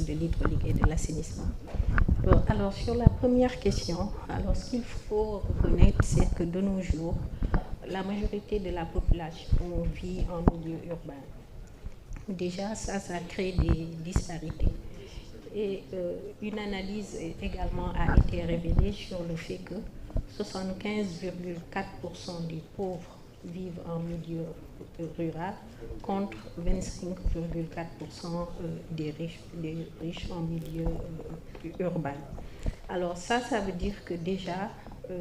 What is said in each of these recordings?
de l'hydraulique et de l'assainissement. Alors, sur la première question, alors ce qu'il faut reconnaître, c'est que de nos jours, la majorité de la population vit en milieu urbain. Déjà, ça crée des disparités. Et une analyse également a été révélée sur le fait que 75,4% des pauvres vivent en milieu rural contre 25,4% des riches en milieu urbain. Alors ça veut dire que déjà,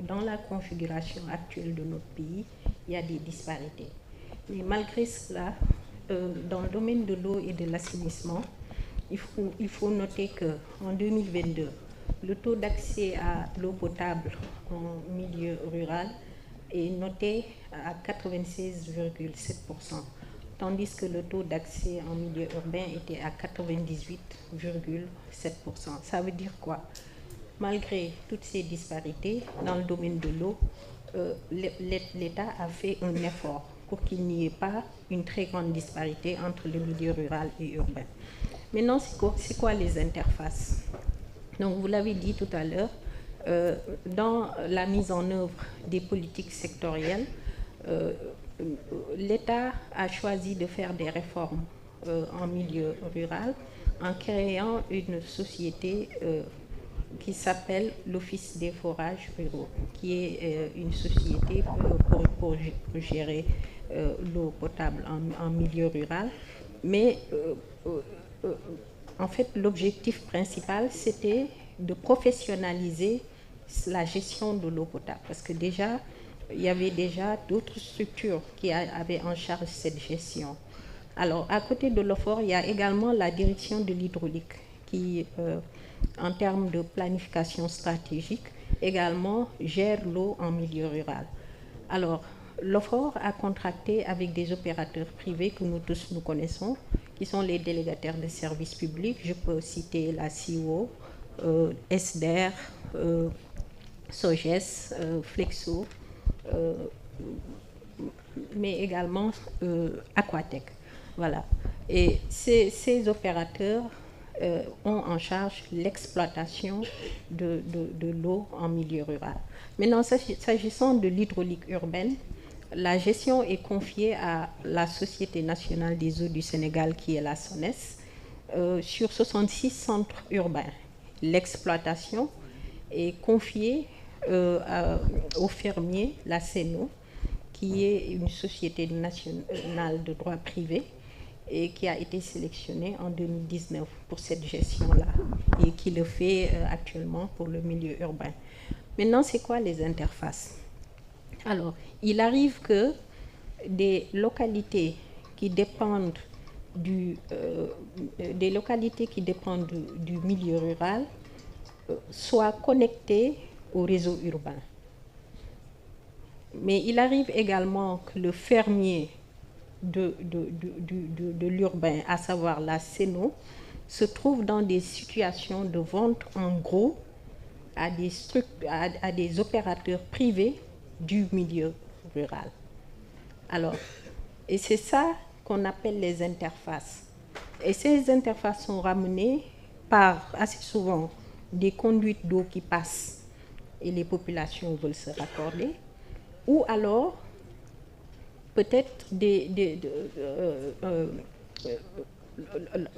dans la configuration actuelle de notre pays, il y a des disparités. Mais malgré cela, dans le domaine de l'eau et de l'assainissement, il faut noter qu'en 2022, le taux d'accès à l'eau potable en milieu rural est noté à 96,7%, tandis que le taux d'accès en milieu urbain était à 98,7%. Ça veut dire quoi? Malgré toutes ces disparités dans le domaine de l'eau, l'État a fait un effort pour qu'il n'y ait pas une très grande disparité entre le milieu rural et urbain. Maintenant, c'est quoi les interfaces? Donc, vous l'avez dit tout à l'heure, dans la mise en œuvre des politiques sectorielles, l'État a choisi de faire des réformes en milieu rural en créant une société qui s'appelle l'Office des forages ruraux, qui est une société pour gérer l'eau potable en milieu rural. Mais en fait, l'objectif principal, c'était de professionnaliser la gestion de l'eau potable. Parce que déjà, il y avait déjà d'autres structures qui avaient en charge cette gestion. Alors, à côté de l'OFOR, il y a également la direction de l'hydraulique qui, en termes de planification stratégique, également gère l'eau en milieu rural. Alors, l'OFOR a contracté avec des opérateurs privés que nous tous nous connaissons, qui sont les délégataires de services publics. Je peux citer la CIO, SDER, SOGES, Flexo, mais également Aquatec. Voilà. Et ces opérateurs ont en charge l'exploitation de l'eau en milieu rural. Maintenant, s'agissant de l'hydraulique urbaine, la gestion est confiée à la Société nationale des eaux du Sénégal, qui est la SONES, sur 66 centres urbains. L'exploitation est confiée au fermier, la CENO, qui est une société nationale de droit privé et qui a été sélectionnée en 2019 pour cette gestion-là et qui le fait actuellement pour le milieu urbain. Maintenant, c'est quoi les interfaces? Alors, il arrive que des localités qui dépendent du milieu rural soient connectées au réseau urbain. Mais il arrive également que le fermier de l'urbain, à savoir la CENO, se trouve dans des situations de vente en gros à des opérateurs privés du milieu rural. Alors, et c'est ça qu'on appelle les interfaces. Et ces interfaces sont ramenées par, assez souvent, des conduites d'eau qui passent et les populations veulent se raccorder, ou alors peut-être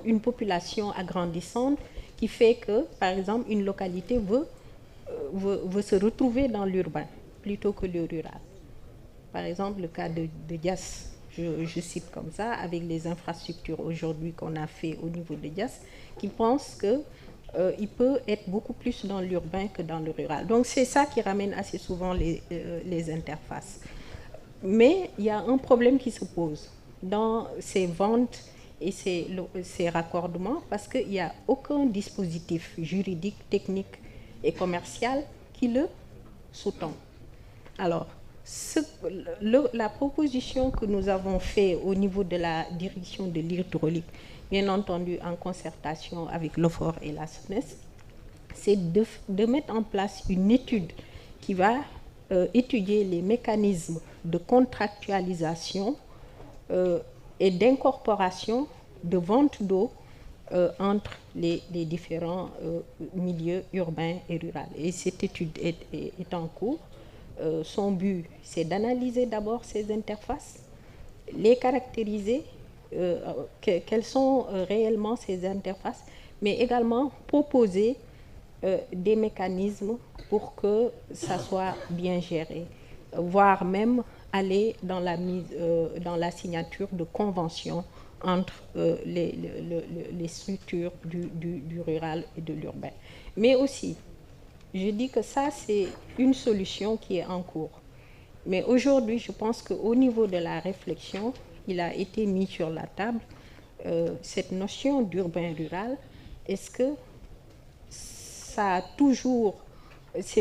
une population agrandissante qui fait que, par exemple, une localité veut se retrouver dans l'urbain plutôt que le rural. Par exemple, le cas de Diass, je cite comme ça, avec les infrastructures aujourd'hui qu'on a fait au niveau de Diass, qui pensent qu'il peut être beaucoup plus dans l'urbain que dans le rural. Donc c'est ça qui ramène assez souvent les interfaces. Mais il y a un problème qui se pose dans ces ventes et ces raccordements parce qu'il n'y a aucun dispositif juridique, technique et commercial qui le sous-tend. Alors, la proposition que nous avons faite au niveau de la direction de l'hydraulique, bien entendu en concertation avec l'OFOR et la SONES, c'est de mettre en place une étude qui va étudier les mécanismes de contractualisation et d'incorporation de vente d'eau entre les différents milieux urbains et ruraux. Et cette étude est en cours. Son but, c'est d'analyser d'abord ces interfaces, les caractériser, quelles sont réellement ces interfaces, mais également proposer des mécanismes pour que ça soit bien géré, voire même aller dans la signature de conventions entre les structures du rural et de l'urbain. Mais aussi, je dis que ça, c'est une solution qui est en cours. Mais aujourd'hui, je pense qu'au niveau de la réflexion, il a été mis sur la table cette notion d'urbain-rural. Est-ce que c'est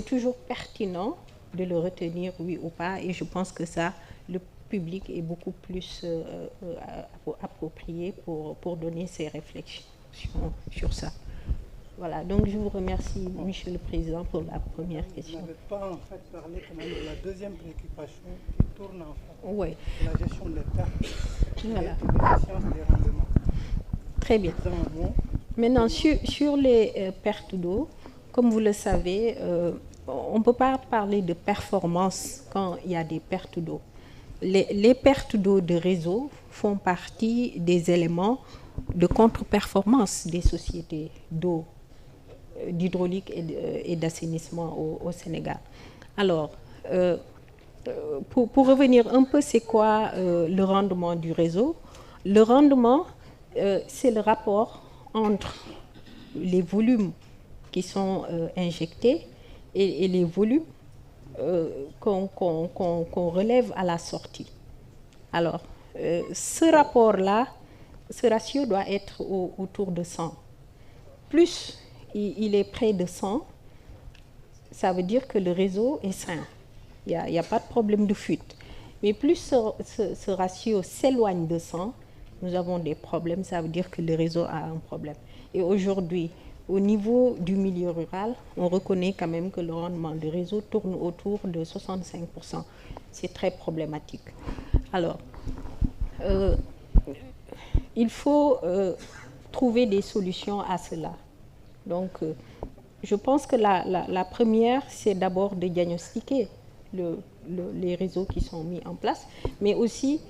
toujours pertinent de le retenir, oui ou pas? Et je pense que ça, le public est beaucoup plus approprié pour donner ses réflexions sur ça. Voilà, donc je vous remercie, Monsieur le Président, pour la première question. Vous n'avez pas en fait parlé quand même de la deuxième préoccupation qui tourne en fait, oui, la gestion des pertes, voilà, et l'efficience des rendements. Très bien. Maintenant, sur les pertes d'eau, comme vous le savez, on ne peut pas parler de performance quand il y a des pertes d'eau. Les pertes d'eau de réseau font partie des éléments de contre-performance des sociétés d'eau, d'hydraulique et d'assainissement au Sénégal. Alors, pour revenir un peu, c'est quoi le rendement du réseau? Le rendement, c'est le rapport entre les volumes qui sont injectés et les volumes qu'on relève à la sortie. Alors, ce rapport-là, ce ratio doit être autour de 100. Plus il est près de 100, ça veut dire que le réseau est sain. Il n'y a pas de problème de fuite. Mais plus ce ratio s'éloigne de 100, nous avons des problèmes, ça veut dire que le réseau a un problème. Et aujourd'hui, au niveau du milieu rural, on reconnaît quand même que le rendement du réseau tourne autour de 65%. C'est très problématique. Alors, il faut trouver des solutions à cela. Donc, je pense que la première, c'est d'abord de diagnostiquer les réseaux qui sont mis en place, mais aussi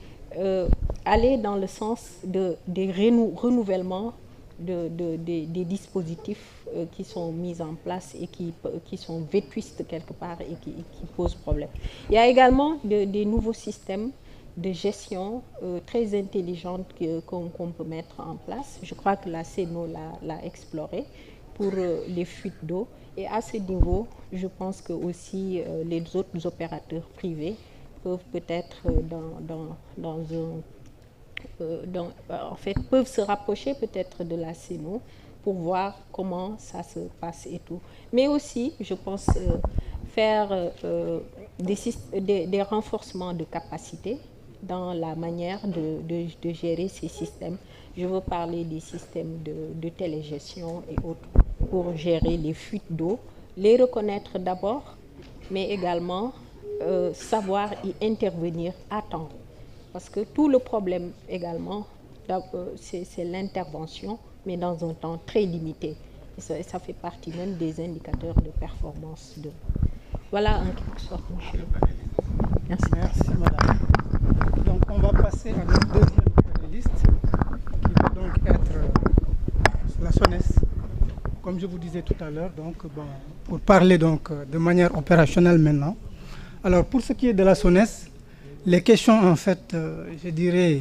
aller dans le sens des renouvellements des dispositifs qui sont mis en place et qui sont vétustes quelque part et qui posent problème. Il y a également des nouveaux systèmes de gestion très intelligente qu'on peut mettre en place. Je crois que la CNO l'a exploré pour les fuites d'eau. Et à ce niveau, je pense que aussi les autres opérateurs privés peuvent peut-être peuvent se rapprocher peut-être de la CNO pour voir comment ça se passe et tout. Mais aussi, je pense, faire des renforcements de capacité dans la manière de gérer ces systèmes. Je veux parler des systèmes de télégestion et autres pour gérer les fuites d'eau, les reconnaître d'abord, mais également savoir y intervenir à temps. Parce que tout le problème également, c'est l'intervention, mais dans un temps très limité. Et ça fait partie même des indicateurs de performance. Voilà en quelque sorte, monsieur. Merci. Merci, madame. Donc, on va passer à notre deuxième panéliste, qui va donc être la SONES. Comme je vous disais tout à l'heure, donc, pour parler donc, de manière opérationnelle maintenant. Alors, pour ce qui est de la SONES, les questions, en fait, je dirais,